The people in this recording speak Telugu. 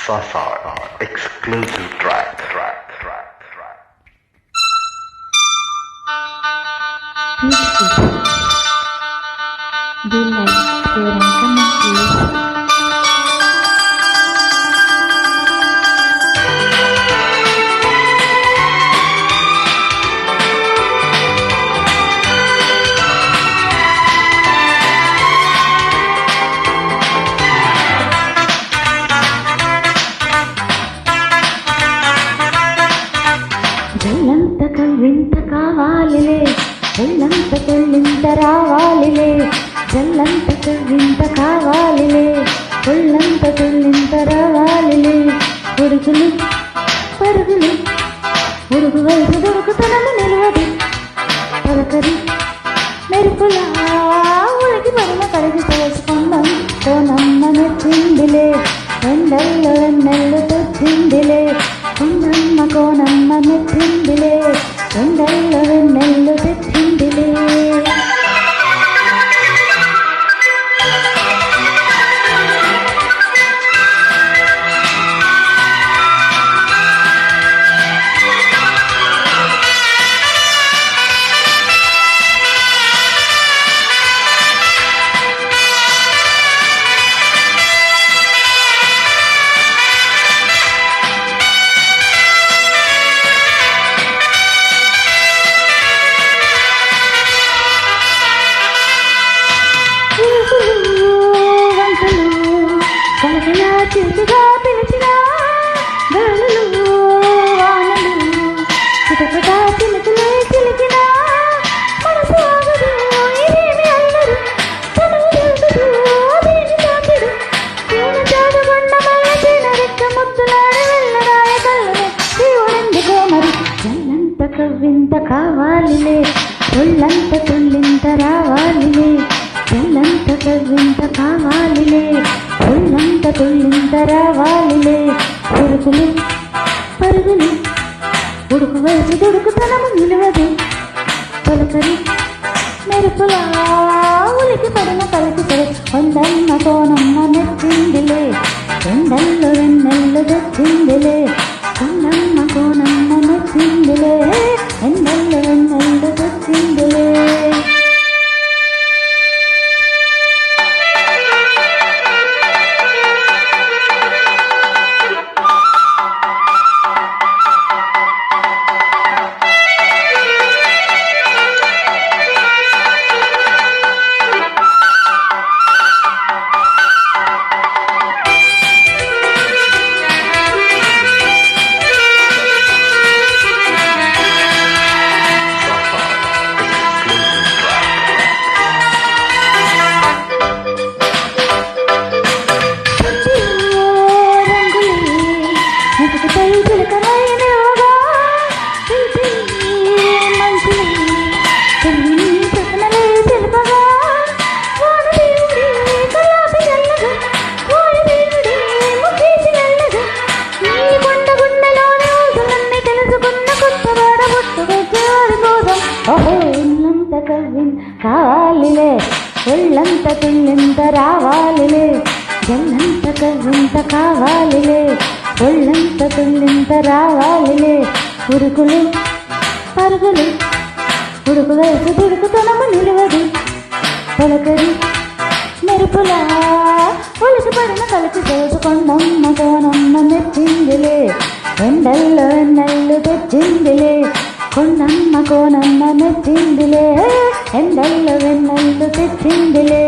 Sasa exclusive track. Beautiful. Do you like sharing comments? జల్లంత కవ్వింత కావాలిలే, ఒళ్ళంత తుళ్ళింత రావాలిలే. జల్లంత కవ్వింత కావాలిలే, ఒళ్ళంత తుళ్ళింత రావాలిలే. ఉడుకులు పరుగులు ఉడుకు వయసు దొరుకుతనము నిలవది. పలకరి మెరుపులా ఉడికి పడిన కడిగి తెలుసుకుందాం. కోనమ్మ నచ్చిందిలే, ఎండల్లో వెన్నెల్లు తెచ్చిందిలే. కొండమ్మ కోనమ్మ నచ్చిందిలే, ఎండల్లో వెన్నెల్లు తెచ్చిందిలే. కలకలా చిరుతుగా పిలిచినా గాలులు వానలు చిటపట చిలుకలే చిలికినా మనసు ఆగదు. ఇదేమి అల్లరు తనువు తెలుగదు, అదేమి తాకిడు. పూల జాగబండ మలచిన రెక్క ముద్దులాడి వెళ్ళరాయ కళ్ళనే దేవుడెందుకో మరి. జల్లంత కవ్వింత కావాలిలే, ఒళ్ళంత తుళ్ళింత రావాలిలే. జల్లంత కవ్వింత కావాలిలే, ఒళ్ళంత తుళ్ళింత రావాలిలే. ఉడుకులు పరుగులు ఉడుకు వయసు దొడుకుతనము నిలవదు. పలకరి మెరుపులా ఉలికి పడిన కలికి తెలుసు. కొండమ్మ కోనమ్మ నచ్చిందిలే, ఎండల్లో వెన్నెల్లు తెచ్చిందిలే. కొండమ్మ కోనమ్మ నచ్చిందిలే, ఎండల్లో వెన్నెల్లు తెచ్చిందిలే. కావాలిలే, ఒళ్ళంత తుళ్ళింత రావాలిలే. జల్లంత కవ్వింత కావాలిలే, ఒళ్ళంత తుళ్ళింత రావాలిలే. ఉడుకులు పరుగులు ఉడుకు వయసు దుడుకుతనము నిలవదు. పలకరి మెరుపులా ఉలికి పడిన కలిసి చేసుకొండమ్మ కోనమ్మ నచ్చిందిలే, ఎండల్లో వెన్నెల్లు తెచ్చిందిలే. కొండమ్మ కోనమ్మ నచ్చిందిలే, ఎండల్లో వెన్నెల్లు తెచ్చిందిలే.